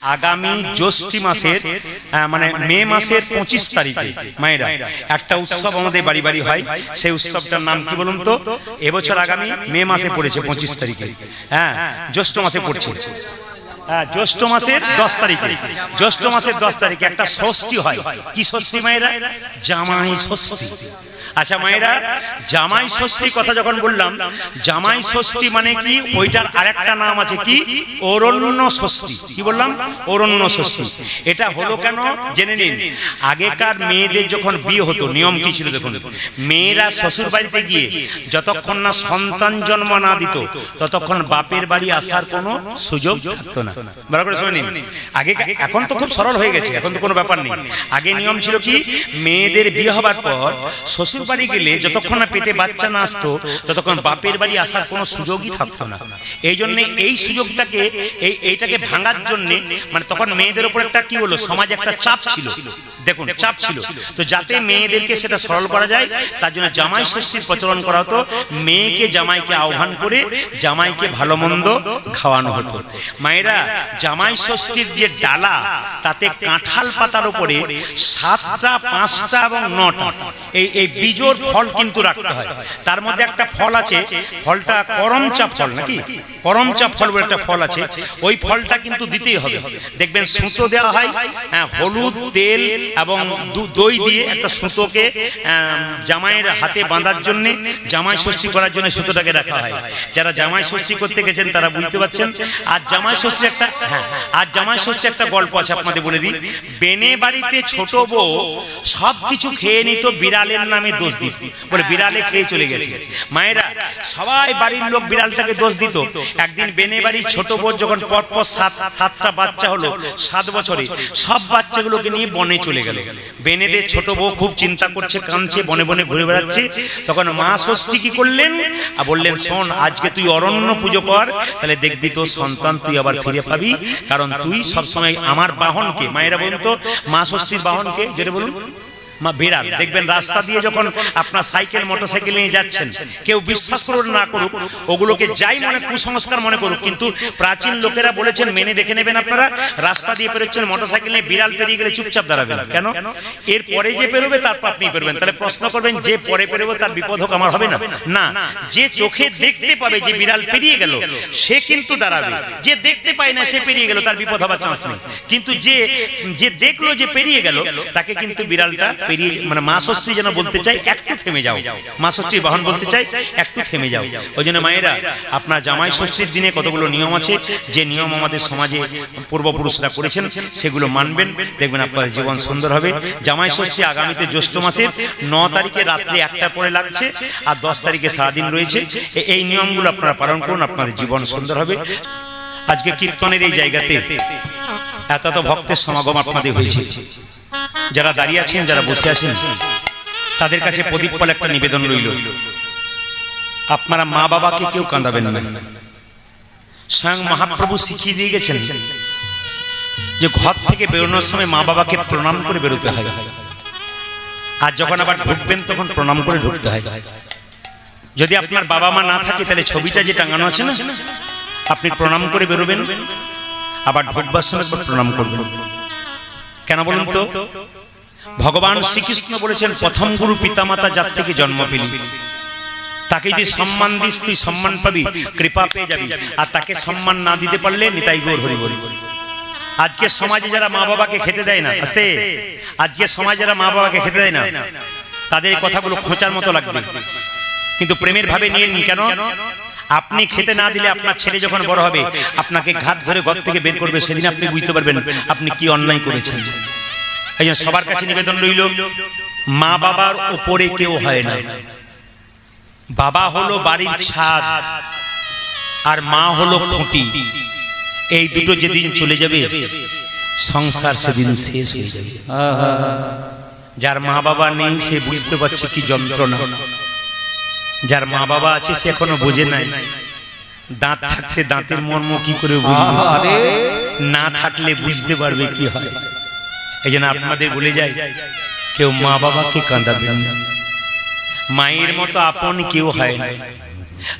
आगामी জ্যৈষ্ঠী মাসের মানে মে মাসের 25 তারিখে মায়েরা একটা উৎসব আমাদের বাড়ি বাড়ি হয়। সেই উৎসবটার নাম কি বলুন তো? এবছর আগামী মে মাসে পড়েছে 25 তারিখে, হ্যাঁ জ্যৈষ্ঠ মাসে পড়ছে। জ্যৈষ্ঠ মাসের 10 তারিখে, জ্যৈষ্ঠ মাসের 10 তারিখে একটা ষষ্ঠী হয়। কি ষষ্ঠী মায়েরা? জামাই ষষ্ঠী। আচ্ছা মায়েরা, জামাই ষষ্ঠী কথা যখন বললাম, জামাই ষষ্ঠী মানে কি? ওইটার আরেকটা নাম আছে কি? অরণ্য ষষ্ঠী। কি বললাম? অরণ্য ষষ্ঠী। এটা হলো কেন জেনে নিন। আগেকার মেয়েদের যখন বিয়ে হতো নিয়ম কি ছিল দেখুন। মেয়েরা শ্বশুর বাড়িতে গিয়ে যতক্ষণ না সন্তান জন্ম না দিত ততক্ষণ বাপের বাড়ি আসার কোনো সুযোগ থাকতো না। ভালো করে শুনে নিন। আগে, এখন তো খুব সরল হয়ে গেছে, এখন তো কোনো ব্যাপার নেই। আগে নিয়ম ছিল কি, মেয়েদের বিয়ে হবার পর শ্বশুর বাড়ি গেলে যতক্ষণ না পেটে বাচ্চা না আসতো ততক্ষণ বাপের বাড়ি আসার কোনো সুযোগই থাকতো না। এই জন্য এই সুযোগটাকে এইটাকে ভাঙার জন্য মানে তখন মেয়েদের উপর একটা কি হলো, সমাজে একটা চাপ ছিল, দেখুন চাপ ছিল। তো যাতে মেয়েদেরকে সেটা সরল করা যায় তার জন্য জামাই ষষ্ঠীর প্রচলন করা হতো। মেয়েকে জামাইকে আহ্বান করে জামাইকে ভালো মন্দ খাওয়ানো হতো। মায়েরা, জামাই ষষ্ঠীর যে ডালা তাতে কাঁঠাল পাতার উপরে 7টা, 5টা এবং 9টা এই বীজোর ফল কিন্তু রাখতে হয়। তার মধ্যে একটা ফল আছে, ফলটা করমচা ফল নাকি, করমচা ফল বলে একটা ফল আছে, ওই ফলটা কিন্তু দিতেই হবে। দেখবেন সুতো দেওয়া হয়, হলুদ, তেল এবং দই দিয়ে একটা সুতোকে জামাইয়ের হাতে বাঁধার জন্য, জামাই ষষ্ঠী করার জন্য সুতোটাকে রাখা হয়। যারা জামাই ষষ্ঠী করতে গেছেন তারা বুঝতে পারছেন। আর জামাই ষষ্ঠী একটা, আর জামাই ষষ্ঠী একটা গল্প আছে আপনাদের বলে দিই। বেনে বাড়িতে ছোট বউ সব কিছু খেয়ে নিত, বিড়ালের নামে দোষ দিত, বলে বিড়ালে খেয়ে চলে গেছে। মায়েরা, সবাই বাড়ির লোক বিড়ালটাকে দোষ দিত। একদিন বেনে বাড়ির ছোট বউ যখন পরপর 7টা বাচ্চা হলো 7 বছরে, সব বাচ্চাগুলোকে নিয়ে বনে চলে গেল। বেনেদের ছোট বউ খুব চিন্তা করছে, কাঁদছে, বনে বনে ঘুরে বেড়াচ্ছে। তখন মা ষষ্ঠী কি করলেন আর বললেন, শোন আজকে তুই অরণ্য পুজো কর, তাহলে দেখবি তোর সন্তান তুই আবার ফিরে পাবি, কারণ তুই সবসময় আমার বাহনকে, মায়েরা বলুন তো মা ষষ্ঠীর বাহনকে যেটা বলুন, মা বিড়াল। দেখবেন রাস্তা দিয়ে যখন আপনার সাইকেল মোটরসাইকেল নিয়ে যাচ্ছেন, কেউ বিশ্বাস করুন না করুক, ওগুলোকে যাই মনে কুসংস্কার মনে করুক, কিন্তু প্রাচীন লোকেরা বলেছেন, মেনে দেখে নেবেন আপনারা, রাস্তা দিয়ে পেরোচ্ছেন মোটরসাইকেল নিয়ে, বিড়াল পেরিয়ে গেলে চুপচাপ দাঁড়াবেন। কেন? এর পরে যে পেরোবে তারপর আপনি পেরোবেন। তাহলে প্রশ্ন করবেন, যে পরে পেরোবে তার বিপদ হোক, আমার হবে না? না, যে চোখে দেখতে পাবে যে বিড়াল পেরিয়ে গেল সে কিন্তু দাঁড়াবে, যে দেখতে পায় না সে পেরিয়ে গেল, তার বিপদ হবার চান্স নেই। কিন্তু যে দেখলো যে পেরিয়ে গেল তাকে কিন্তু বিড়ালটা পেরিয়ে, মানে মা ষষ্ঠী যেন বলতে চাই একটু থেমে যাও, মা ষষ্ঠীর বাহন বলতে চাই একটু থেমে যাও। ওই জন্য মায়েরা, আপনার জামাই ষষ্ঠীর দিনে কতগুলো নিয়ম আছে, যে নিয়ম আমাদের সমাজে পূর্বপুরুষরা করেছেন সেগুলো মানবেন, দেখবেন আপনার জীবন সুন্দর হবে। জামাই ষষ্ঠী আগামীতে জ্যৈষ্ঠ মাসের 9 তারিখে রাত্রে 1টা পরে লাগছে, আর 10 তারিখে সারাদিন রয়েছে। এই নিয়মগুলো আপনারা পালন করুন, আপনাদের জীবন সুন্দর হবে। আজকে কীর্তনের এই জায়গাতে এত ভক্তের সমাগম আপনাদের হয়েছে। যারা দাঁড়িয়ে আছেন, যারা বসে আছেন, তাদের কাছে প্রদীপ ফল একটা নিবেদন রইল। আপনারা মা বাবাকে কেউ কাঁদাবেন না। স্বয়ং মহাপ্রভু শিখিয়ে দিয়ে গেছেন যে ঘর থেকে বেরোনোর সময় মা বাবাকে প্রণাম করে বেরোতে হয়, আর যখন আবার ঢুকবেন তখন প্রণাম করে ঢুকতে হয়। যদি আপনার বাবা মা না থাকে তাহলে ছবিটা যে টাঙানো আছে না, আপনি প্রণাম করে বেরোবেন, আবার ঢুকবার সময় প্রণাম করবেন। কেন বলুন তো? ভগবান শ্রীকৃষ্ণ বলেছেন, প্রথম গুরু পিতামাতা যার থেকে জন্ম পেলি তাকে যদি সম্মান দিস তুই সম্মান পাবি, কৃপা পেয়ে যাবি। আর তাকে সম্মান না দিতে পারলে নিতাই গৌর হরি বল। আজকে সমাজে যারা মা বাবাকে খেতে দেয় না, আস্তে, আজকে সমাজে যারা মা বাবাকে খেতে দেয় না, তাদের কথাগুলো খোঁচার মতো লাগবে, কিন্তু প্রেমের ভাবে নিয়ে নিন। কেন? আপনি খেতে না দিলে আপনার ছেলে যখন বড় হবে আপনাকে ঘাত ধরে ঘর থেকে বের করবে, সেদিন আপনি বুঝতে পারবেন আপনি কি অন্যায় করেছেন। এই জন্য সবার কাছে নিবেদন রইল, মা বাবার উপরে কেউ হয় না। বাবা হলো বাড়ির ছাদ আর মা হলো খুঁটি। এই দুটো যেদিন চলে যাবে সংসার সেদিন শেষ হয়ে যাবে। যার মা বাবা নেই সে বুঝতে পারছে কি যন্ত্রণা, যার মা বাবা আছে সে এখনো বোঝে নাই। দাঁত থাকতে দাঁতের মর্ম কি করে বুঝবে, না থাকলে বুঝতে পারবে কি হয়। এই জন্য আপনাদের বলে যাই, কেউ মা বাবাকে কাঁদাবেন না। মায়ের মতো আপন কেউ হয় না।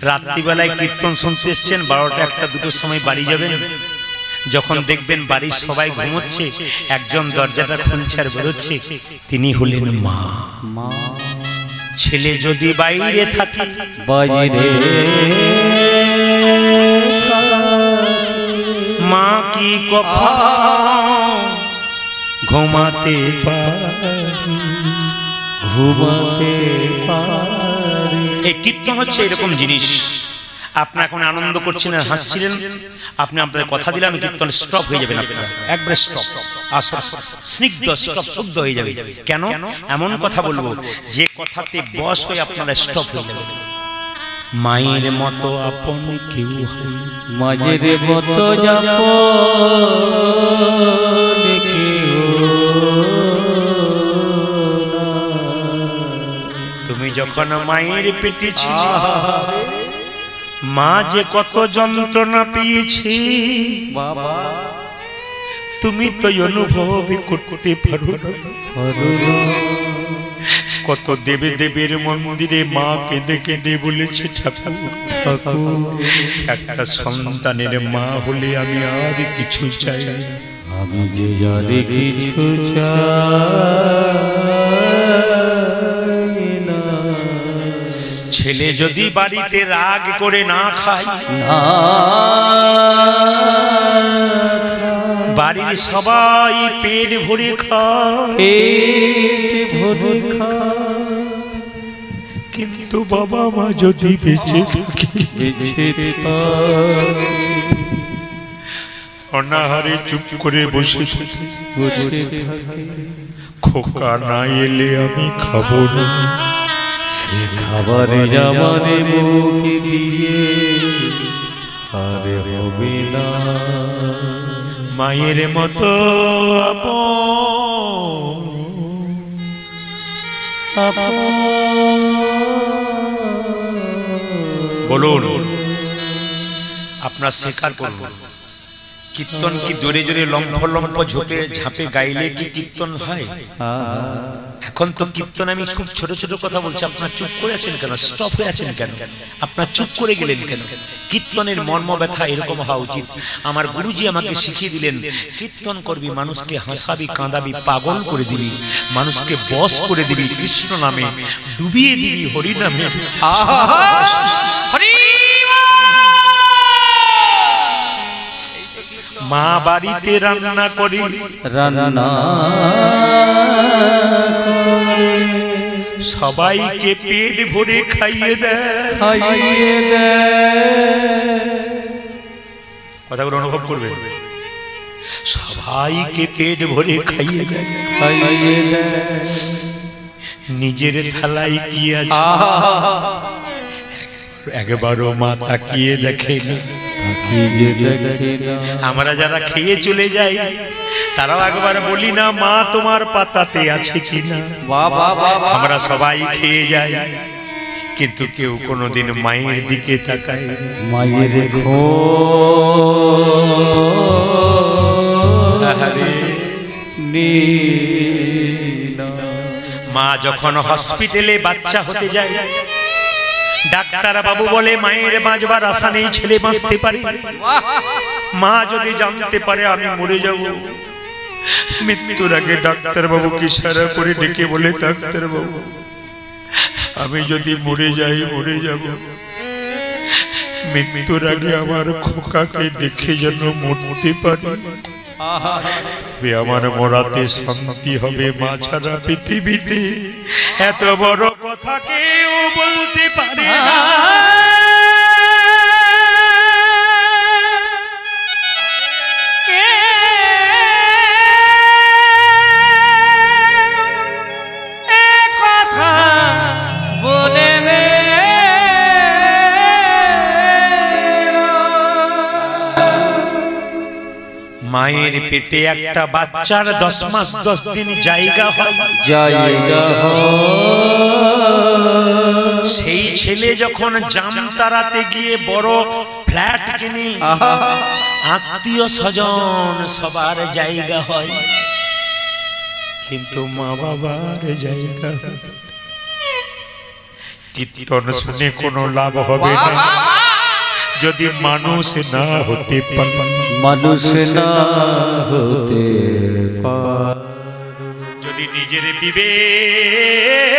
রাত্রিবেলায় কীর্তন শুনতে এসছেন, 12টা 1টা 2টোর সময় বাড়ি যাবেন, যখন দেখবেন বাড়ির সবাই ঘুমোচ্ছে, একজন দরজাটা খুলছে আর বেরোচ্ছে, তিনি হলেন মা। ছেলে যদি বাইরে থাকে, মা কি কখন ঘুমাতে পারে? এই কীর্তন হচ্ছে এরকম জিনিস। আপনি এখন আনন্দ করছেন, হাসছিলেন, আপনি আপনার কথা দিলে আমি কীর্তন স্টপ হয়ে যাবেন, আপনারা একবারে স্টপ, স্নিগ্ধ স্টপ, শুদ্ধ হয়ে যাবে। কেন? এমন কথা বলবো যে কথাতে বশ হয়ে আপনারা স্টপ হয়ে যাবেন। মায়ের মতো আপন কেউ হয়, মায়ের মতো আপন কেউ। তুমি যখন মায়ের পেটে ছিলে, মা যে কত যন্ত্রণা পেয়েছে তুমি তো অনুভব করতে পারো না। কত দেবে দেবের মন্দিরে মা কেঁদে কেঁদে বলেছে, ঠাকুর একটা সন্তানের মা হলে আমি আর কিছু চাই না, আমি যে আর কিছু চাই না। ছেলে যদি বাড়িতে রাগ করে না খায়, বাড়ির সবাই পেট ভরে খায়, কিন্তু বাবা মা যদি বেঁচে থাকে, অনাহারে চুপ করে বসে থাকে, খোকা না এলে আমি খাবো না, সে খাবারে আমারে মুখে দিয়ে আরে হবে না। মায়ের মতো বলুন, আপনার স্বীকার করুন, কীর্তন কি জোরে জোরে লম্ফ লম্ফ ঝাঁপে গাইলে কি কীর্তন হয়? এখন তো কীর্তন আমি খুব ছোট ছোট কথা বলছি, আপনার চুপ করে আছেন কেন? স্টপ হয়ে আছেন কেন? আপনার চুপ করে গেলেন কেন? কীর্তনের মর্ম ব্যথা এরকম হওয়া উচিত। আমার গুরুজি আমাকে শিখিয়ে দিলেন, কীর্তন করবি, মানুষকে হাসাবি, কাঁদাবি, পাগল করে দিবি, মানুষকে বশ করে দিবি, কৃষ্ণ নামে ডুবিয়ে দিবি, হরি নামে। মা বাড়িতে রান্না করে, সবাইকে পেট ভরে খাইয়ে দেয়। কথাগুলো অনুভব করবে, সবাইকে পেট ভরে খাইয়ে দেয়, নিজের থালায় কি আছে একবারও মা তাকিয়ে দেখে না। আমরা যারা খেয়ে চলে যাই, তারাও একবার বলি না, মা তোমার পাতাতে আছে কিনা। আমরা সবাই খেয়ে যাই, কিন্তু কেউ কোনোদিন মায়ের দিকে তাকায় না। মায়ের মা যখন হসপিটালে বাচ্চা হতে যায়, ডাক্তার বাবু বলে মায়ের বাঁচবার আশা নেই, ছেলে বাঁচতে পারে। মা যদি জানতে পারে আমি মরে যাব, মৃত্যুর আগে ডাক্তার বাবু কি সারা করে ডেকে বলে, ডাক্তার বাবু আমি যদি মরে যাই মরে যাব, মৃত্যুর আগে আমার খোকাকে দেখে যেন মরতে পারি, তবে আমার মরাতে শান্তি হবে। মা ছাড়া পৃথিবীতে এত বড় কথা কেউ বলতে পারে না। মায়ের পেটে একটা বাচ্চার 10 মাস 10 দিন জায়গা হয়, সেই ছেলে যখন জামতারাতে গিয়ে বড় ফ্ল্যাট কিনে, আত্মীয় স্বজন সবার জায়গা হয়, কিন্তু মা বাবার জায়গা। কীর্তন শুনে কোনো লাভ হবে না যদি মানুষ না হতে পারে, মানুষ না হতে পারে, যদি নিজের বিবেক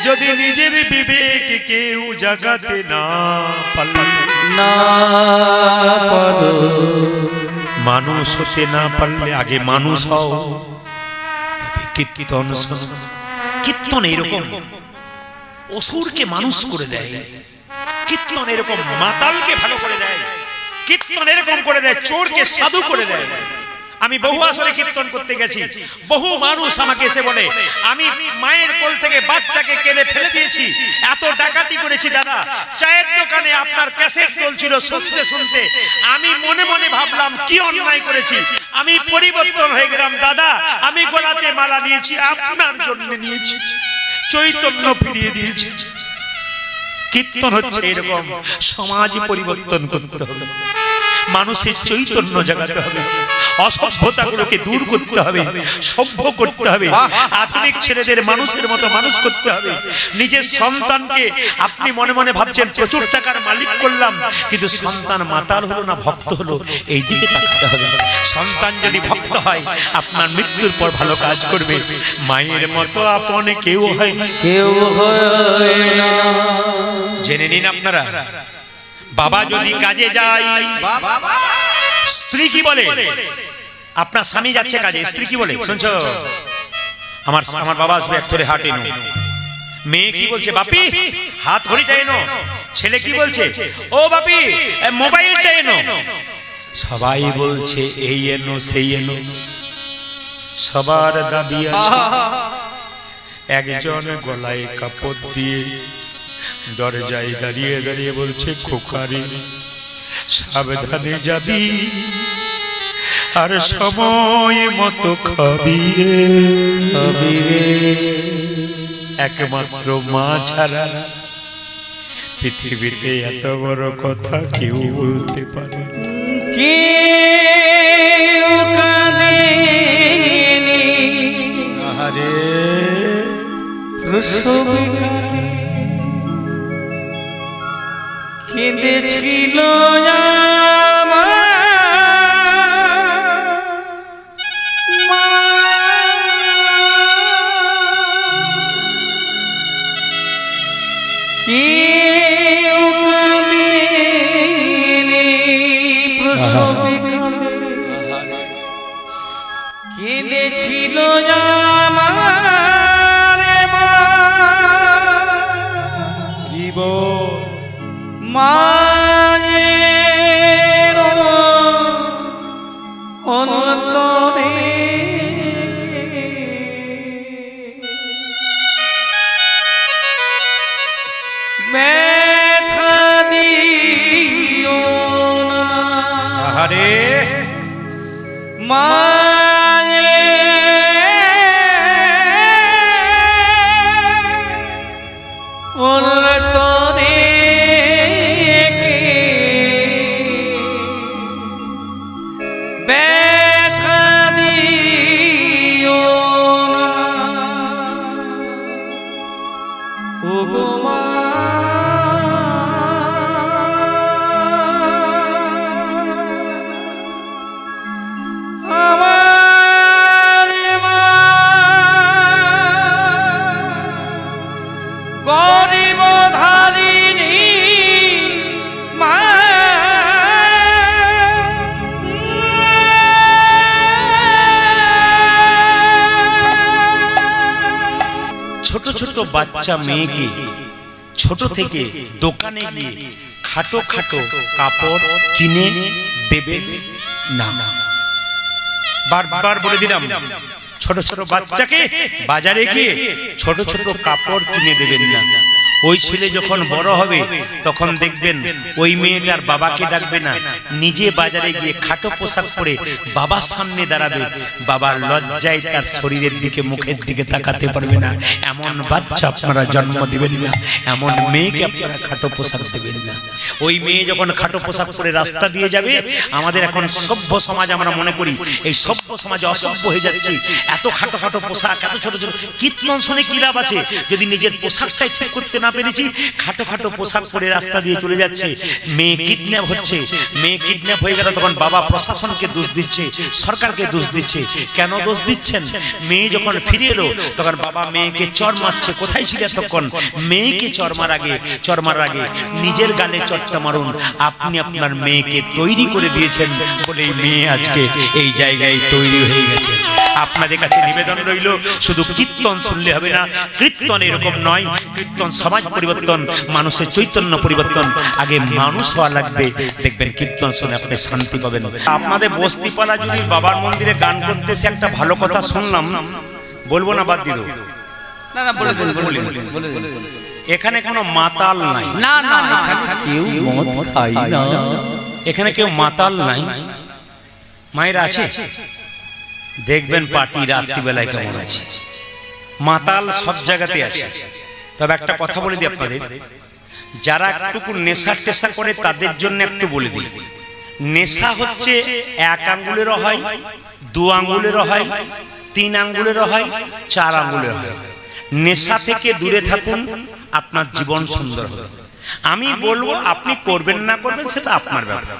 যদি নিজের বিবেক কেউ জাগাতে না পারলে, না পারো, মানুষ হতে না পারলে আগে মানুষ হও, তবে কীর্তন শোনো। কীর্তন এরকম অসুরকে মানুষ করে দেয়, কীর্তন এরকম মাতালকে ভালো করে দেয়, কীর্তন এরকম করে দেয় চোরকে সাধু করে দেয়। আমি বহু আসরে কীর্তন করতে গেছি, বহু মানুষ আমাকে এসে বলে আমি মায়ের কোল থেকে বাচ্চাকে কেড়ে ফেলে দিয়েছি, এত ডাকাতি করেছি দাদা, চায়ের দোকানে আপনার ক্যাসেট চলছিল, শুনতে শুনতে আমি মনে মনে ভাবলাম কি অন্যায় করেছি, আমি পরিবর্তন হয়ে গেলাম দাদা, আমি গলাতে মালা নিয়েছি আপনার জন্য নিয়েছি, চৈতন্য ফিরিয়ে দিয়েছি। কীর্তন হচ্ছে এরকম, সমাজ পরিবর্তন করতে হবে, মানুষের চৈতন্য জাগাতে হবে, অসভ্যতাগুলোকে দূর করতে হবে, সভ্য করতে হবে, আধুনিক ছেলেদের মানুষের মতো মানুষ করতে হবে। নিজের সন্তানকে আপনি মনে মনে ভাবছেন প্রচুর টাকার মালিক করলাম, কিন্তু সন্তান মাতাল হলো না ভক্ত হলো, এই দিকে তাকাতে হবে। সন্তান যদি ভক্ত হয় আপনার মৃত্যুর পর ভালো কাজ করবে। মায়ের মতো আপন কেউ হয় না, কেউ হয় না। জেনে নিন আপনারা, বাবা যদি কাজে যায়, স্ত্রী কি বলে? আপনার স্বামী যাচ্ছে কাজে, স্ত্রী কি বলে শুনছো? আমার বাবা আসবে এক ধরে হাট এনো। মেয়ে কি বলছে? বাপি হাত ঘড়িটা এনো। ছেলে কি বলছে? ও বাপি মোবাইলটা এনো। সবাই বলছে এই এনো সেই এনো, সবার দাবি আছে। একজন গলায় কাপড় দিয়ে দরজায় দাঁড়িয়ে দাঁড়িয়ে বলছে খোকারে সাবধানে যাবি আর সময় মতো খাবি, একমাত্র মা ছাড়া পৃথিবীতে এত বড় কথা কেউ বলতে পারে না। আরে কেঁদেছিল কেঁদেছিল মায়ের অন্তরে ব্যথা দিও না। আরে ছোট ছোট বাচ্চা মেয়েকে ছোট থেকে দোকানে গিয়ে খাটো খাটো কাপড় কিনে দেবেন না। বারবার বলে দিলাম, ছোট ছোট বাচ্চাকে বাজারে গিয়ে ছোট ছোট কাপড় কিনে দেবেন না। ওই ছেলে যখন বড় হবে তখন দেখবেন ওই মেয়েটার বাবাকে ডাকবে না, নিজে বাজারে গিয়ে খাটো পোশাক পরে বাবার সামনে দাঁড়াবে, বাবার লজ্জায় তার শরীরের দিকে মুখের দিকে তাকাতে পারবে না। এমন বাচ্চা আপনারা জন্ম দিবেন না, এমন মেয়েকে আপনারা খাটো পোশাক দেবেন না। ওই মেয়ে যখন খাটো পোশাক পরে রাস্তা দিয়ে যাবে, আমাদের এখন সভ্য সমাজ আমরা মনে করি এই সভ্য সমাজে অসভ্য হয়ে যাচ্ছে। এত খাটো খাটো পোশাক, এত ছোট ছোট কীর্তন শুনে কি লাভ আছে যদি নিজের পোশাকটাই ঠিক করতে না পেরেছি? খাটো খাটো পোশাক পরে রাস্তা দিয়ে চলে যাচ্ছে, মেয়ে কিডন্যাপ হচ্ছে। মেয়ে কিডন্যাপ হয়ে গেল তখন বাবা প্রশাসনকে দোষ দিচ্ছে, সরকারকে দোষ দিচ্ছে। কেন দোষ দিচ্ছেন? মেয়ে যখন ফিরে এলো তখন বাবা মেয়েকে চড় মারছে। কোথায় ছিল তখন? মেয়েকে চড় মারার আগে নিজের গালে চড়টা মারুন। আপনি আপনার মেয়েকে তৈরি করে দিয়েছেন বলে এই মেয়ে আজকে এই জায়গায় তৈরি হয়ে গেছে। আপনাদের কাছে নিবেদন রইল, শুধু কীর্তন শুনলে হবে না, কীর্তন এরকম নয়। কীর্তন সমাজ পরিবর্তন, মানুষের চৈতন্য পরিবর্তন। আগে মানুষ হওয়া লাগবে, দেখবেন কীর্তন শুনে আপনি শান্তি পাবেন। আপনাদের বস্তিপাড়া যদি বাবার মন্দিরে গান করতেছে, একটা ভালো কথা শুনলাম, বলবো না বাদ দিল? না না, বলে বলে এখানে কোনো মাতাল নাই। না না, কেউ মদ খায় না, এখানে কেউ মাতাল নাই। মায়েরা আছে, দেখবেন পার্টি রাত্রিবেলায় কেমন আছে। মাতাল সব জায়গাতে আছে। তবে একটা কথা বলে দিই আপনাদের, যারা একটুকু নেশা টেশা করে তাদের জন্য একটু বলে দিই, নেশা হচ্ছে 1 আঙ্গুলেরও হয়, 2 আঙ্গুলেরও হয়, 3 আঙ্গুলেরও হয়, 4 আঙ্গুলের হয়। নেশা থেকে দূরে থাকুন, আপনার জীবন সুন্দর হবে। আমি বলবো আপনি করবেন না করবেন সেটা আপনার ব্যাপার।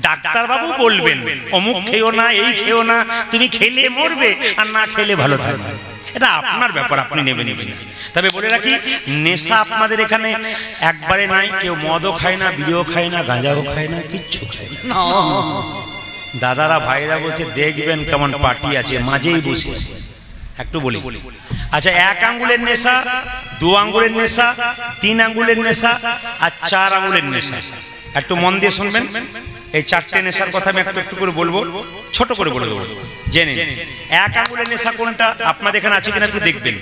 ডাক্তার বাবু বলবেন অমুক খেও না, এই খেও না, তুমি খেলে মরবে আর না খেলে ভালো থাকবে, এটা আপনার ব্যাপার, আপনি নেবেন না। তবে বলে রাখি, নেশা আপনাদের এখানে একবারে নাই। কেউ মদও খায় না, বিড়িও খায় না, গাঁজাও খায় না, কিচ্ছু খায় না। দাদারা ভাইরা বলছে দেখবেন কেমন পার্টি আছে, মাঝেই বসে একটু বলি। আচ্ছা, 1 আঙ্গুলের নেশা, 2 আঙ্গুলের নেশা, 3 আঙ্গুলের নেশা আর 4 আঙ্গুলের নেশা। একটু মন দিয়ে শুনবেন, এই 4টে নেশার কথা আমি একটু একটু করে বলবো, ছোট করে বলে দেবো, জেনে। 1 আঙ্গুলের নেশা কোনটা আপনাদের এখানে আছে কিনা একটু দেখবেন,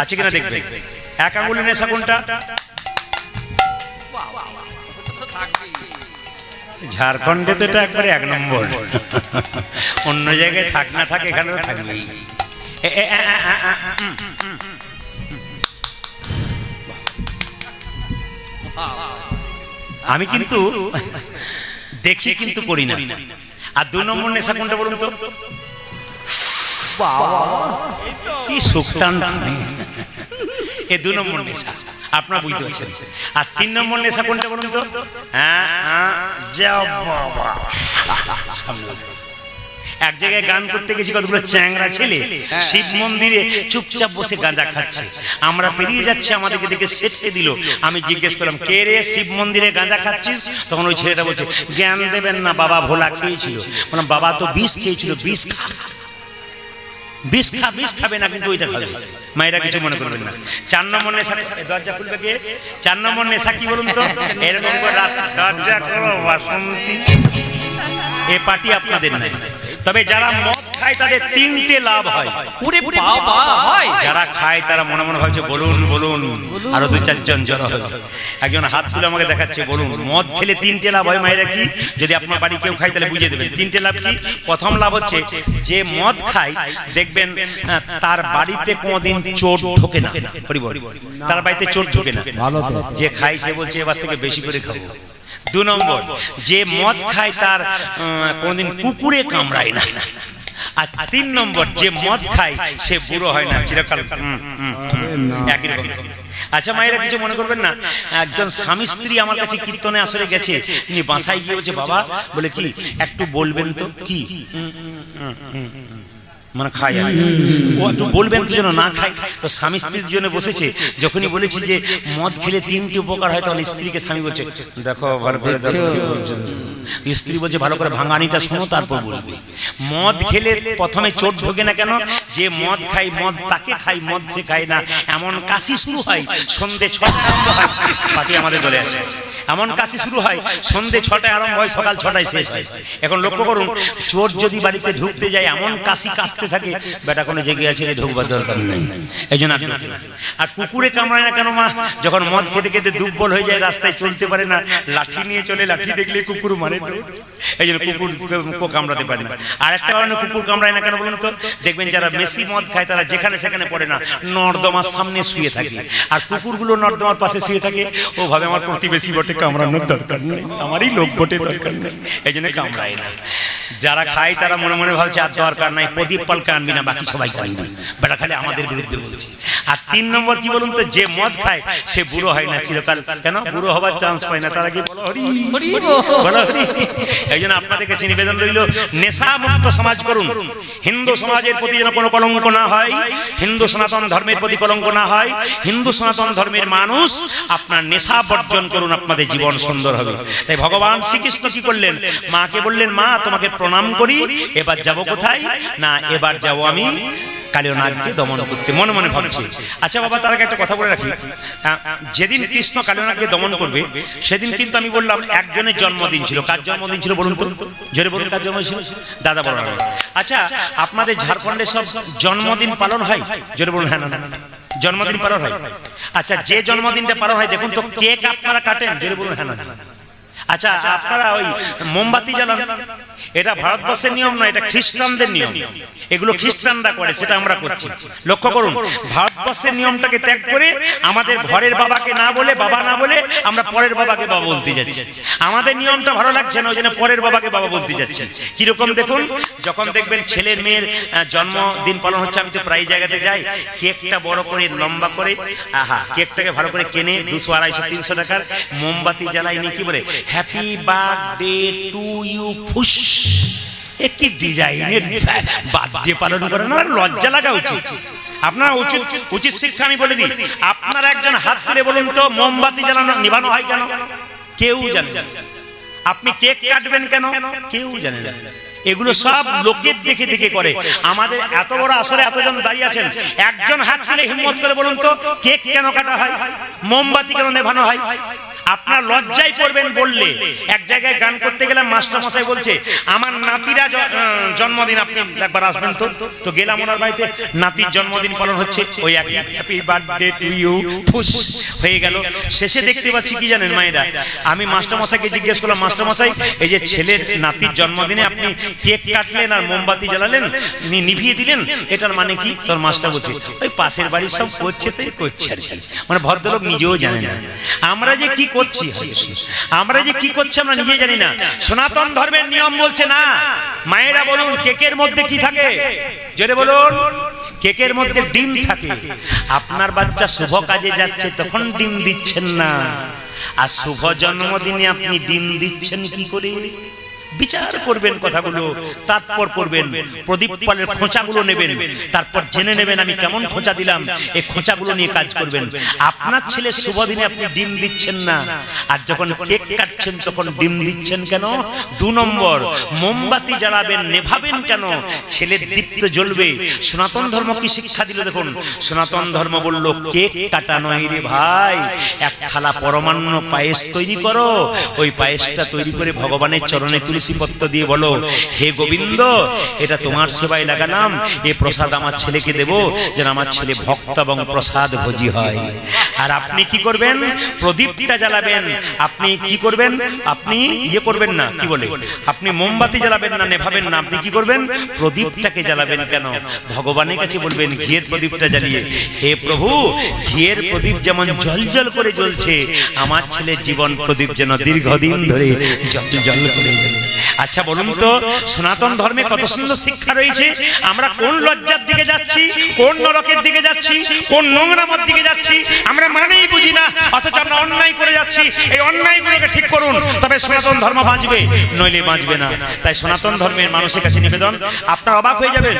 আছে কিনা দেখবেন। 1 আঙ্গুলের নেশা কোনটা? ঝাড়খণ্ডে তো এটা একবারে 1 নম্বর। অন্য জায়গায় থাক না থাকে, এখানে তো থাকবেই। আমি কিন্তু দেখি কিন্তু করি না। আর 2 নম্বর নেশা কোনটা বলুন তো? কি সুখটান, এ 2 নম্বর নেশা, আপনারা বুঝতে পারছেন। আর 3 নম্বর নেশা কোনটা বলুন তো? এক জায়গায় গান করতে গেছি, কতগুলো চ্যাংরা ছেলে শিব মন্দিরে চুপচাপ বসে গাঁজা খাচ্ছে। আমরা পেরিয়ে যাচ্ছি, আমাদেরকে দেখে সেটকে দিল। আমি জিজ্ঞেস করলাম, কে রে শিব মন্দিরে গাঁজা খাচ্ছিস? তখন ওই ছেলেটা বলছে, জ্ঞান দেবেন না, বাবা ভোলা খেয়েছিল। বললাম, বাবা তো বিষ খেয়েছিল, বিষ খাবে না, কিন্তু ওইটা খাবে। মায়েরা কিছু মনে করবেন না। 4 নম্বর নেশা, দরজা খুলবে কে? 4 নম্বর নেশা কি বলুন তো? এরকম করে দরজা খোলো বাসন্তী। এ পার্টি আপনাদের নাই। তবে যারা মদ খায় তাদের 3টে লাভ হয়। যারা খায় তারা মনে মনে ভাবছে বলুন বলুন, আরো 2-4 জন জড়ো হবে। একজন হাত তুলে আমাকে দেখাচ্ছে, বলুন। মদ খেলে 3টে লাভ হয় মায়েরা। কি? যদি আপনার বাড়ি কেউ খায় তাহলে বুঝিয়ে দেবেন 3টে লাভ কি। প্রথম লাভ হচ্ছে, যে মদ খায় দেখবেন তার বাড়িতে কোনোদিন চোর ঢোকে না। তার বাড়িতে চোর ঢোকে না। যে খায় সে বলছে এবার থেকে বেশি করে খাবো। 2 নম্বর, যে মদ খায় তার কোনদিন কুকুরে কামড়ায় না। আর 3 নম্বর, যে মদ খায় সে বুড়ো হয় না, চিরকাল একই রকম। আচ্ছা মায়েরা কিছু মনে করবেন না। একজন স্বামী স্ত্রী আমার কাছে কীর্তনে আসরে গেছে, উনি বাসায় গিয়ে বলছে, বাবা বলে কি একটু বলবেন তো? কি মানে খায় আর ও একটু বলবেন তো যেন না খায়। তো স্বামী স্ত্রীর জন্য বসেছে, যখনই বলেছি যে মদ খেলে 3টি উপকার হয়, তাহলে স্ত্রীকে স্বামী বলছে, দেখো ভালো করে দেখো। স্ত্রী বলছে, ভালো করে ভাঙানিটা শোনো তারপর বলবে। মদ খেলে প্রথমে চোট ঢোকে না কেন? যে মদ খায়, মদ তাকে খায়, মদ সে খায় না। এমন কাশি শুরু হয়, সন্ধে 6টা হয়, পার্টি আমাদের দলে আছে। এমন কাশি শুরু হয় সন্ধে 6টায় আরম্ভ হয়, সকাল 6টায় শেষ হয়। এখন লক্ষ্য করুন, চোর যদি বাড়িতে ঢুকতে যায় এমন কাশি কাশতে থাকে, বেটা কোনো জেগে আছে রে, ঢুকবার দরকার নেই, এই জন্য আর ঢোকে না। আর কুকুরে কামড়ায় না কেন মা? যখন মদ খেতে খেতে দুর্বল হয়ে যায়, রাস্তায় চলতে পারে না, লাঠি নিয়ে চলে, লাঠি দেখলে কুকুর মানে তো, এই জন্য কুকুর কামড়াতে পারে না। আর একটা কারণে কুকুর কামড়ায় না কেন বলুন তো? দেখবেন যারা বেশি মদ খায় তারা যেখানে সেখানে পড়ে না, নর্দমার সামনে শুয়ে থাকে। আর কুকুরগুলো নর্দমার পাশে শুয়ে থাকে, ও ভাবে আমার প্রতিবেশী বটে, কামড়ানোর দরকার নেই, আমারই লোক বটে, দরকার নেই, এই জন্য কামড়ায় না। যারা খায় তারা মনে মনে ভাবছে আর দরকার নাই, প্রদীপ পালকে আনবি না, বাকি সবাই কানবি, বেটা খালি আমাদের বিরুদ্ধে বলছে। আর 3 নম্বর কি বলুন তো? যে মদ খায় সে বুড়ো হয় না চিরকাল। কেন? বুড়ো হবার চান্স পায় না। তারা কি বলো হরি বলো হরি। এই জন্য আপনাদের কাছে নিবেদন রইল, নেশা মুক্ত সমাজ করুন। হিন্দু সমাজের প্রতি যেন কোনো কলঙ্ক না হয়, হিন্দু সনাতন ধর্মের প্রতি কলঙ্ক না হয়। হিন্দু সনাতন ধর্মের মানুষ আপনার নেশা বর্জন করুন, আপনাদের জীবন সুন্দর হবে। তাই ভগবান শ্রীকৃষ্ণ কি করলেন? মাকে বললেন, মা তোমাকে প্রণাম করি, এবার যাব কোথায়? না, এবার যাব আমি কালিয়নাগকে দমন করতে। মনে মনে ভাবছি। আচ্ছা বাবা, তার আগে একটা কথা বলে রাখি, যেদিন কৃষ্ণ কালিয়নাগকে দমন করবে সেদিন কিন্তু আমি বললাম একজনের জন্মদিন ছিল। কার জন্মদিন ছিল বলুন তো? জোরে বলুন, কার জন্মদিন ছিল? দাদা বলো না। আচ্ছা, আপনাদের ঝাড়খণ্ডে সব জন্মদিন পালন হয়? জোরে বলুন হ্যাঁ না না। জন্মদিন পালন হয়? আচ্ছা, যে জন্মদিনটা পালন হয় দেখুন তো, কেক আপনারা কাটেন? জোরে বলুন হ্যাঁ না। আচ্ছা, আপনারা ওই মোমবাতি জ্বালান? এটা ভারতবর্ষের নিয়ম নয়, এটা খ্রিস্টানদের নিয়ম। এগুলো খ্রিস্টানরা করে, সেটা আমরা করছি। লক্ষ্য করুন, ভারতবর্ষের নিয়মটাকে ত্যাগ করে আমাদের ঘরের বাবাকে না বলে, বাবা না বলে, আমরা পরের বাবাকে বাবা বলতে যাচ্ছি। আমাদের নিয়মটা ভালো লাগছে না, ওই জন্য পরের বাবাকে বাবা বলতে যাচ্ছি। কিরকম দেখুন, যখন দেখবেন ছেলের মেয়ের জন্মদিন পালন হচ্ছে, আমি তো প্রায় জায়গাতে যাই, কেকটা বড় করে লম্বা করে, আহা, কেকটাকে ভালো করে কেনে 200, 250, 300 টাকার মোমবাতি জ্বালাই নিয়ে কি বলে, হ্যাপি বার্থডে টু ইউ ফুস। একটি ডিজাইনের বার্থডে পালন করে না, লজ্জা লাগা উচিত। আপনারা উচিত শিক্ষা আমি বলে দিই, আপনারা একজন হাত তুলে বলুন তো, মোমবাতি জ্বালানো নিভানো হয় কেন? কেউ জানে না। আপনি কেক কাটবেন কেন? কেউ জানে না। এগুলো সব লোকের দেখে দেখে করে। আমাদের এত বড় আসরে এতজন দাঁড়িয়ে আছেন, একজন হাত তুলে হিম্মত করে বলুন তো, কেক কেন কাটা হয়, মোমবাতি কেন নেভানো হয়? আপনার লজ্জায় পড়বেন বললে। এক জায়গায় গান করতে গেলাম, মাস্টার মশাই বলছে আমার নাতিরা জন্মদিন, আপনি একবার আসবেন তো। তো গেলাম ওনার বাড়িতে, নাতির জন্মদিন পালন হচ্ছে, ওই একই হ্যাপি বার্থডে টু ইউ ফুস হয়ে গেল। শেষে দেখতে পাচ্ছি কি জানেন মায়েরা, আমি মাস্টার মশাইকে জিজ্ঞেস করলাম, মাস্টার মশাই এই যে ছেলের নাতির জন্মদিনে আপনি কেক কাটলেন আর মোমবাতি জ্বালালেন, নিভিয়ে দিলেন, এটার মানে কি? তোর মাস্টার বলছে ওই পাশের বাড়ির সব করছে তাই করছে আর কি। মানে ভদ্রলোক নিজেও জানে না আমরা যে কি করছি, আমরা যে কি করছি আমরা নিজে জানি না। সনাতন ধর্মের নিয়ম বলছে না। মায়েরা বলুন, কেকের মধ্যে কি থাকে? জোরে বলুন। কেকের মধ্যে ডিম থাকে। আপনার বাচ্চা শুভ কাজে যাচ্ছে তখন ডিম দিচ্ছেন না, আর শুভ জন্মদিনে আপনি ডিম দিচ্ছেন কি করে? বিচার করবেন, কথাগুলো তারপর করবেন। প্রদীপ পালের খোঁচাগুলো নেবেন, তারপর জেনে নেবেন আমি কেমন খোঁচা দিলাম, এই খোঁচাগুলো নিয়ে কাজ করবেন। আপনার ছেলে শুভ দিনে আপনি ডিম দিচ্ছেন না, আর যখন কেক কাটছেন তখন ডিম দিচ্ছেন কেন? 2 নম্বর, মোমবাতি জ্বালাবেন, নেভাবেন কেন? ছেলের দীপ্ত জ্বলবে। সনাতন ধর্ম কি শিক্ষা দিল দেখুন। সনাতন ধর্ম বলল, কেক কাটা নয় রে ভাই, এক থালা পরমান্ন পায়েস তৈরি করো, ওই পায়েসটা তৈরি করে ভগবানের চরণে তুলে পত্র দিয়ে বলো, হে গোবিন্দ, এটা তোমার সেবায় লাগালাম, এ প্রসাদ আমার ছেলেকে দেব, যেন আমার ছেলে ভক্ত এবং প্রসাদ ভোজি হয়। আর আপনি কি করবেন? প্রদীপটা জ্বালাবেন। আপনি কি করবেন? আপনি ইয়ে করবেন না, কি বলে, আপনি মোমবাতি জ্বালাবেন না, নেভাবেন না, আপনি কি করবেন? প্রদীপটাকে জ্বালাবেন। কেন? ভগবানের কাছে বলবেন ঘিয়ের প্রদীপটা জ্বালিয়ে, হে প্রভু, ঘিয়ের প্রদীপ যেমন জল করে জ্বলছে, আমার ছেলের জীবন প্রদীপ যেন দীর্ঘদিন ধরে জল করে জ্বলে। আচ্ছা বলুন তো, সনাতন ধর্মে কত সুন্দর শিক্ষা রয়েছে। আমরা কোন লজ্জার দিকে যাচ্ছি, কোন নরকের দিকে যাচ্ছি, কোন নোংরামর দিকে যাচ্ছি আমরা মানেই বুঝি না, অথচ আমরা অন্যায় করে যাচ্ছি। এই অন্যায়গুলোকে ঠিক করুন, তবে সনাতন ধর্ম বাঁচবে, নইলে বাঁচবে না। তাই সনাতন ধর্মের মানুষের কাছে নিবেদন, আপনারা অবাক হয়ে যাবেন।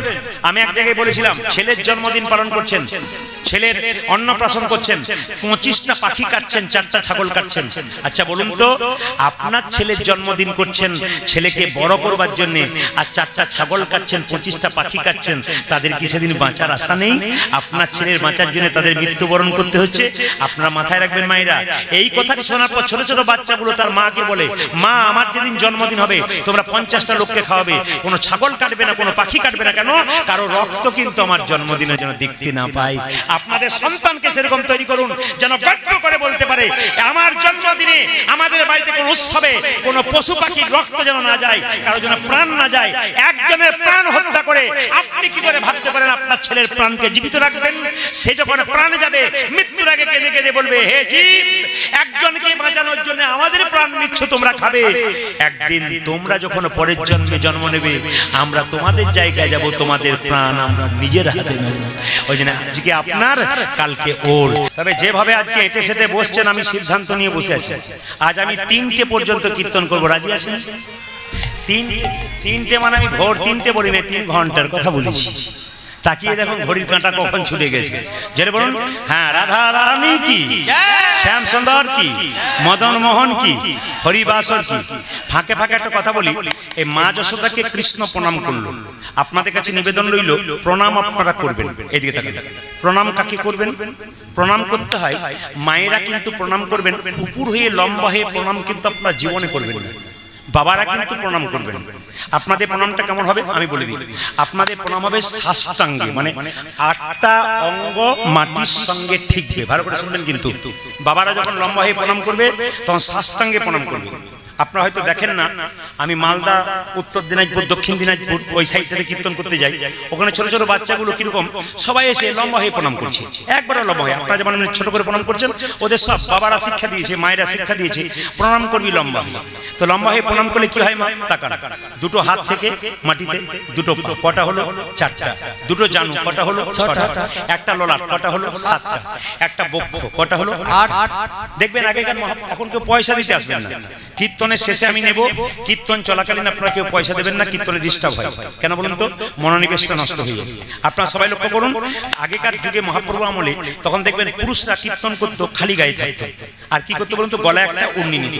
আমি এক জায়গায় বলেছিলাম, ছেলের জন্মদিন পালন করছেন, ছেলের অন্নপ্রাশন করছেন, 25টা পাখি কাটছেন, 4টা ছাগল কাটছেন। আচ্ছা বলুন তো, আপনার ছেলের জন্মদিন করছেন ছেলেকে বড় করবার জন্য, আর 4টা ছাগল কাটছেন, 25টা পাখি কাটছেন, তাদের কি সেদিন বাঁচার আশা নেই? আপনার ছেলের বাঁচার জন্য তাদের মৃত্যুবরণ করতে হচ্ছে। আপনারা মাথায় রাখবেন মায়েরা, এই কথাটি শোনার পর ছোট ছোট বাচ্চাগুলো তার মাকে বলে, মা আমার যেদিন জন্মদিন হবে তোমরা 50টা লোককে খাওয়াবে, কোনো ছাগল কাটবে না, কোনো পাখি কাটবে না। কেন? কারো রক্ত কিন্তু আমার জন্মদিনের জন্য দেখতে না পাই। আপনাদের সন্তানকে সেরকম তৈরি করুন যেন গর্ব করে বলতে পারে, আমার জন্মদিনে আমাদের বাড়িতে কোনো উৎসবে কোনো পশু পাখির রক্ত যেন না যায়, কারো যেন প্রাণ না যায়। একজনের প্রাণ হত্যা করে আপনি কি করে ভাবতে পারেন আপনার ছেলের প্রাণকে জীবিত রাখবেন? সে যখন প্রাণ যাবে মৃত্যুর আগে কেঁদে কেঁদে বলবে, হে জীব, একজনকে বাঁচানোর জন্য আমাদের প্রাণ নিচ্ছ, তোমরা খাবে। একদিন তোমরা যখন পরের জন্মে জন্ম নেবে, আমরা তোমাদের জায়গায় যাব, তোমাদের প্রাণ আমরা নিজের হাতে নেব। ওই জন্য আজকে আপনার, কালকে ওর। তবে যেভাবে আজকে এটে সেটে বসছেন, আমি সিদ্ধান্ত নিয়ে বসে আছি, আজ আমি 3টে পর্যন্ত কীর্তন করবো। রাজি আছেন? তিনটে মানে আমি ভোর 3টে বলি না, 3 ঘন্টার কথা বলেছি। তাকিয়ে দেখুন ঘড়ির কাঁটা কখন ছুটে গেছে। যেটা বলুন, হ্যাঁ, রাধা রানী কি, শ্যাম সুন্দর কি, মদন মোহন কি, হরিবাসর কি। ফাঁকে ফাঁকে একটা কথা বলি, এই মা যশোদাকে কৃষ্ণ প্রণাম করলো। আপনাদের কাছে নিবেদন রইল, প্রণাম আপনারা করবেন। এদিকে তাকান, প্রণাম কাকে করবেন? প্রণাম করতে হয় মায়েরা কিন্তু প্রণাম করবেন, উপর হয়ে লম্বা হয়ে প্রণাম কিন্তু আপনারা জীবনে করবেন না। বাবারা কিন্তু প্রণাম করবেন। আপনাদের প্রণামটা কেমন হবে আমি বলে দিই। আপনাদের প্রণাম হবে সাষ্টাঙ্গে, মানে 8টা অঙ্গ মাটির সঙ্গে ঠিকবে। ভালো করে শুনবেন কিন্তু, বাবারা যখন লম্বা হয়ে প্রণাম করবে তখন সাষ্টাঙ্গে প্রণাম করবে। আপনারা হয়তো দেখেন না, আমি মালদা, উত্তর দিনাজপুর, দক্ষিণ দিনাজপুর ওই সাইড থেকে কীর্তন করতে যাই, ওখানে ছোট ছোট বাচ্চাগুলো কিরকম সবাই এসে লম্বা হয়ে প্রণাম করছে, একবারে লম্বা হয়ে। আপনারা যেমন ছোট করে প্রণাম করছেন, ওদের সব বাবারা শিক্ষা দিয়েছে, মায়েরা শিক্ষা দিয়েছে, প্রণাম করবি লম্বা হয়ে। তো লম্বা হয়ে প্রণাম করলে কি হয় মা? তাকান, 2টো হাত থেকে মাটিতে, 2টো পা, কটা হলো? 4টা, 2টো জানু, কটা হলো? 6টা, একটা ললাট, কটা হলো? 7টা, একটা বক্ষ, কটা হলো? 8। দেখবেন আগেকার এখন কেউ পয়সা দিতে আসবেন না, কীর্তনের শেষে আমি নেব, কীর্তন চলাকালীন আপনারা কেউ পয়সা দেবেন না, কীর্তনে ডিস্টার্ব হয়। কেন বলুন তো? মনোনিবেশটা নষ্ট হয়ে যায়। আপনারা সবাই লক্ষ্য করুন, আগেকার যুগে মহাপ্রভু আমলে তখন দেখবেন পুরুষরা কীর্তন করতো খালি গায়ে থাকতো, আর কি করতো বলুন তো? গলায় একটা উন্নি নিত।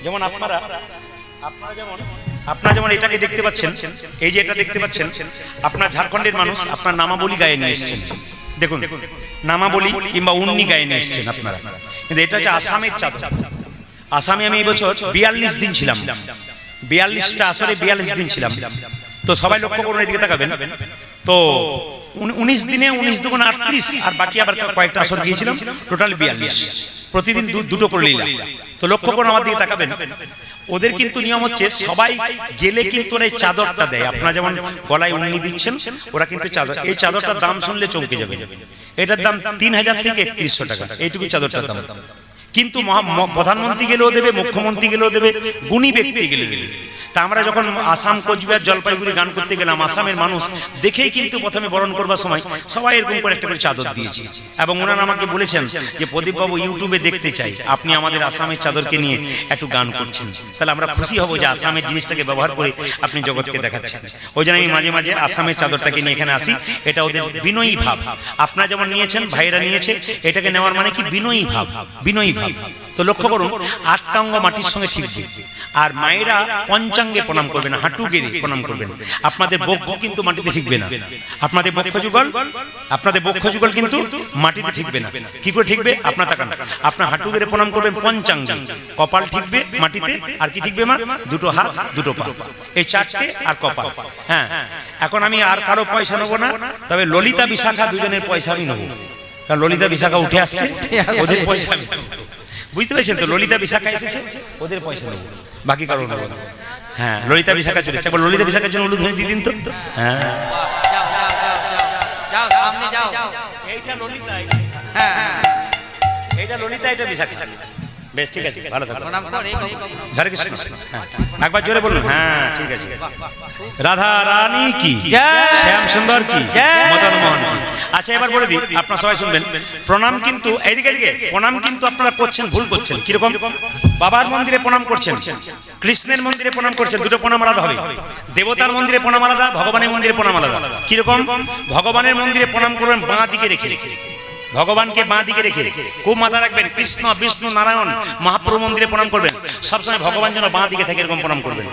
যেমন আপনারা যেমন এটাকে দেখতে পাচ্ছেন, এই যে এটা দেখতে পাচ্ছেন, আপনার ঝাড়খণ্ডের মানুষ আপনার নামাবলী গায়ে নিয়ে এসছেন। দেখুন, নামাবলী কিংবা উন্নি গায়ে নিয়ে এসছেন আপনারা, কিন্তু এটা হচ্ছে আসামের চাদর। আসামে আমি এই বছর 42 দিন ছিলাম, 42টা আসরে 42 দিন ছিলাম। তো সবাই লক্ষ্য করুন, এদিকে তাকাবেন তো, 19 দিনে 19 দুগুণ 38, আর বাকি আবার কয়েকটা আসর গিয়েছিলাম, টোটাল 42। প্রতিদিন 2টো করে নিলাম। তো লক্ষ্য করুন, আমার দিকে তাকাবেন, ওদের কিন্তু নিয়ম হচ্ছে সবাই গেলে কিন্তু ওরা এই চাদরটা দেয়। আপনারা যেমন গলায় উন্নি দিচ্ছেন, ওরা কিন্তু চাদর, এই চাদরটার দাম শুনলে চমকে যাবে। এটার দাম 3000 থেকে 3100 টাকা, এইটুকু চাদরটার দাম। কিন্তু প্রধানমন্ত্রী গেলেও দেবে, মুখ্যমন্ত্রী গেলেও দেবে, গুণী ব্যক্তি গেলে দেবে। তা আমরা যখন আসাম, কোচবিহার, জলপাইগুড়ি গান করতে গেলাম, আসামের মানুষ দেখেই কিন্তু প্রথমে বরণ করবার সময় সবাই এরকম করে একটা করে চাদর দিয়েছে। এবং ওনারা আমাকে বলেছেন যে প্রদীপবাবু ইউটিউবে দেখতে চাই আপনি আমাদের আসামের চাদরকে নিয়ে একটু গান করছেন, তাহলে আমরা খুশি হব যে আসামের জিনিসটাকে ব্যবহার করে আপনি জগৎকে দেখাচ্ছেন। ওই জন্য আমি মাঝে মাঝে আসামের চাদরটাকে নিয়ে এখানে আসি। এটা ওদের বিনয়ী ভাব। আপনারা যেমন নিয়েছেন, ভাইয়েরা নিয়েছে, এটাকে নেওয়ার মানে কি? বিনয়ী ভাব, বিনয়ী ভাব। তো লক্ষ্য করুন, 8টা অঙ্গ মাটির সঙ্গে ঠিকবে। আর মায়েরা পঞ্চাঙ্গে প্রণাম করবেন, হাঁটু গেড়ে প্রণাম করবেন। আপনাদের বক্ষ কিন্তু মাটিতে ঠিকবে না, আপনাদের বক্ষ যুগল কিন্তু মাটিতে ঠিকবে না। কি করে ঠিকবে? আপনার তাকান, আপনার হাঁটু গেড়ে প্রণাম করবেন পঞ্চাঙ্গে, কপাল ঠিকবে মাটিতে, আর কি ঠিকবে মা? 2টো হাত, 2টো পা, এই 4টে, আর কপাল। হ্যাঁ, এখন আমি আর কারো পয়সা নেবো না, তবে ললিতা বিশাখা দুজনের পয়সা আমি নেবো, কারণ ললিতা বিশাখা উঠে আসছে, ওদের পয়সা আমি নেবো। বুঝতে পেরেছেন তো? ললিতা বিশাখা এসেছে, ওদের পয়সা নেবো, বাকি কারো নেবো না। হ্যাঁ, ললিতা বিশাখা চলে এসেছে, ললিতা বিশাখার জন্য উলুধ্বনি দিয়ে দিন তো। হ্যাঁ, এইটা ললিতা, এইটা ললিতা, এটা বিশাখা। বেশ, ঠিক আছে, ভালো থাকো। হরে কৃষ্ণ। একবার জোরে বলুন। হ্যাঁ, ঠিক আছে। রাধা রানী কি, শ্যাম সুন্দর কি, মদন মোহন কি। আচ্ছা, এবার বলে দিই, আপনারা সবাই শুনবেন। প্রণাম কিন্তু এইদিকে, প্রণাম কিন্তু আপনারা করছেন, ভুল করছেন। কিরকম? বাবার মন্দিরে প্রণাম করছেন, কৃষ্ণের মন্দিরে প্রণাম করছেন, 2টো প্রণাম আলাদা হবে। দেবতার মন্দিরে প্রণাম আলাদা, ভগবানের মন্দিরে প্রণাম আলাদা। কিরকম? ভগবানের মন্দিরে প্রণাম করবেন বাঁ দিকে রেখে, ভগবানকে বাঁ দিকে রেখে খুব মাথা রাখবেন, কৃষ্ণ বিষ্ণু নারায়ণ মহাপ্রভু মন্দিরে প্রণাম করবেন, সবসময় ভগবান যেন বাঁ দিকে থাকে এরকম প্রণাম করবেন।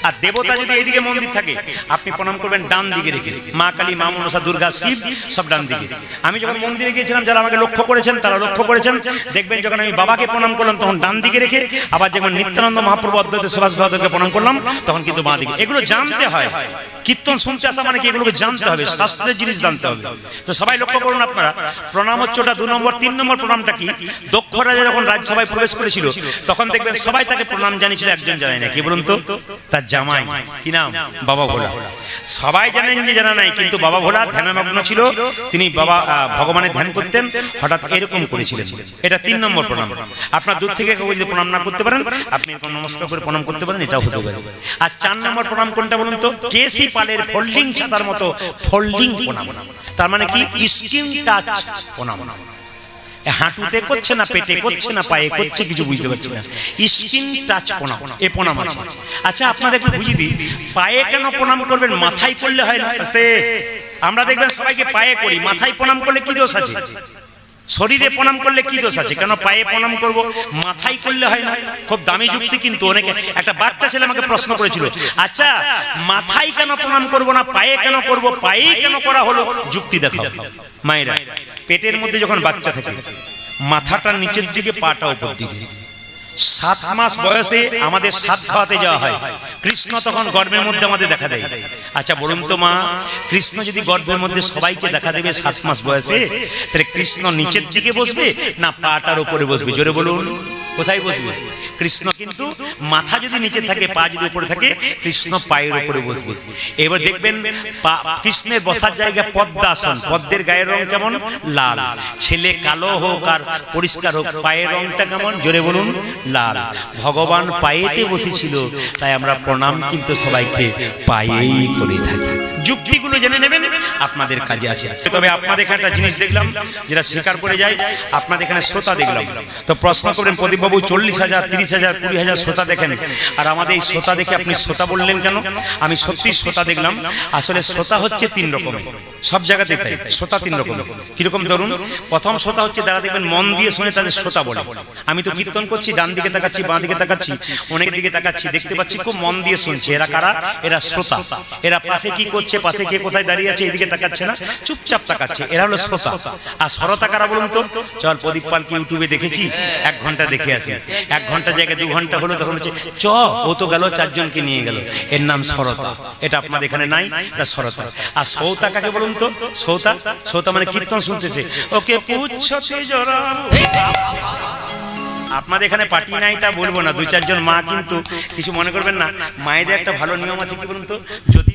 আর দেবতা যদি এইদিকে মন্দির থাকে আপনি প্রণাম করবেন ডান দিকে রেখে, মা কালী, মা মনসা, দুর্গা, শিব সব ডান দিকে। আমি যখন মন্দিরে গিয়েছিলাম, যারা আমাকে লক্ষ্য করেছেন তারা লক্ষ্য করেছেন, দেখবেন যখন আমি বাবাকে প্রণাম করলাম তখন ডান দিকে রেখে, আবার যখন নিত্যানন্দ মহাপ্রভু অদ্বৈত সুভাষ গদাধরকে প্রণাম করলাম তখন কিন্তু বাঁ দিকে। এগুলো জানতে হয়, কীর্তন শুনতে আসা মানে কি এগুলোকে জানতে হবে, শাস্ত্রের জিনিস জানতে হবে। তো সবাই লক্ষ্য করুন আপনারা, প্রণাম হচ্ছে ওটা 2 নম্বর। 3 নম্বর প্রণামটা কি, দক্ষ রাজা যখন রাজসভায় প্রবেশ করেছিল তখন দেখবেন সবাই তাকে প্রণাম জানিয়েছিল, একজন জানায় না, কি বলুন তো, তার জামাই, কি নাম, বাবা ভোলা। সবাই জানেন যে জানা নাই, কিন্তু বাবা ভোলা ধ্যানমগ্ন ছিল, তিনি বাবা ভগবানের ধ্যান করতেন, হঠাৎ এরকম করেছিলেন। এটা 3 নম্বর প্রণাম। আপনার দূর থেকে কেউ যদি প্রণাম না করতে পারেন আপনি এরকম নমস্কার করে প্রণাম করতে পারেন, এটাও হতে পারে। আর 4 নম্বর প্রণাম কোনটা বলুন তো, কেসি পালের ফোল্ডিং ছাতার মতো ফোল্ডিং প্রণাম। তার মানে কি, স্কিন টাচ প্রণাম। হাঁটুতে করছে না, পেটে করছে না, পায়ে করছে, কিছু বুঝতে পারছি না, স্কিন টাচ প্রণাম, এ প্রণাম আছে। আচ্ছা আপনাদের একটু বুঝিয়ে দিই, পায়ে কেন প্রণাম করবেন, মাথায় করলে হয় না? আমরা দেখবেন সবাইকে পায়ে করি, মাথায় প্রণাম করলে কি দোষ আছে? শরীরে প্রণাম করলে কি দোষ আছে? কেন পায়ে প্রণাম করব, মাথায় করলে হয় না? খুব দামি যুক্তি কিন্তু। অনেকে, একটা বাচ্চা ছেলে আমাকে প্রশ্ন করেছিল, আচ্ছা মাথায় কেন প্রণাম করব না, পায়ে কেন করব, পায়ে কেন করা হলো, যুক্তি দেখাও। মায়েরা, পেটের মধ্যে যখন বাচ্চা থাকে মাথাটা নিচের দিকে, পাটা উপর দিকে। 7 মাস বয়সে আমাদের সাত খাওয়াতে যাওয়া হয়, কৃষ্ণ তখন গর্ভের মধ্যে আমাদের দেখা দেয়। আচ্ছা বলুন তো মা, কৃষ্ণ যদি গর্ভের মধ্যে সবাইকে দেখা দেবে 7 মাস বয়সে, তাহলে কৃষ্ণ নিচের দিকে বসবে না পাটার উপরে বসবে? জোরে বলুন, কোথায় বসবে? কৃষ্ণ কিন্তু মাথা যদি নিচে থাকে, পা যদি উপরে থাকে, কৃষ্ণ পায়ের উপরে বসবে। এবার দেখবেন কৃষ্ণের বসার জায়গা পদ্মাসন। পদ্মের গায়ের রং কেমন? লাল। ছেলে কালো হোক আর পরিষ্কার হোক, পায়ের রংটা কেমন? জোরে বলুন, লাল। ভগবান পায়েতে বসেছিল, তাই আমরা প্রণাম কিন্তু সবাইকে পায়েই করে থাকি। যুক্তিগুলো জেনে নেবেন, আপনাদের কাজে আছে। তবে আপনাদের এখানে একটা জিনিস দেখলাম, যেটা স্বীকার করে যায়, আপনাদের এখানে শ্রোতা দেখলাম। তো প্রশ্ন করবেন, প্রদীপবাবু 40,000, 30,000, 20,000 শ্রোতা দেখেন, আর আমাদের এই শ্রোতা দেখে আপনি শ্রোতা বললেন কেন? আমি সত্যি শ্রোতা দেখলাম। আসলে শ্রোতা হচ্ছে 3 রকমের, সব জায়গাতে তাই। শ্রোতা 3 রকমের। কিরকম ধরুন, প্রথম শ্রোতা হচ্ছে যারা দেখবেন মন দিয়ে শুনে, তাদের শ্রোতা বলে। আমি তো কীর্তন করছি, ডান দিকে তাকাচ্ছি, বাঁ দিকে তাকাচ্ছি, অনেক দিকে তাকাচ্ছি, দেখতে পাচ্ছি খুব মন দিয়ে শুনছে। এরা কারা? এরা শ্রোতা। এরা পাশে কি করছে, পাশে কে কোথায় দাঁড়িয়ে আছে এদিকে তাকাচ্ছে না, চুপচাপ তাকাচ্ছে, এরা হলো শ্রোতা। আর শ্রোতা কারা বলুন তো? চল প্রদীপ পালকে ইউটিউবে দেখেছি, 1 ঘন্টা দেখে আসি। 1 ঘন্টা জায়গায় 2 ঘন্টা হলো, তখন হচ্ছে চ ও তো গেল 4 জনকে নিয়ে গেল, এর নাম শ্রোতা। এটা আপনাদের এখানে নাই, এটা শ্রোতা। আর শ্রোতা কাকে বলুন তো? শ্রোতা, শ্রোতা মানে কীর্তন শুনতেছে, ওকে পুচ্ছতে জরা। আপনাদের এখানে পার্টি নাই তা বলবো না, 2-4 জন মা, কিন্তু কিছু মনে করবেন না, মায়েদের একটা ভালো নিয়ম আছে, কি বলুন তো, যদি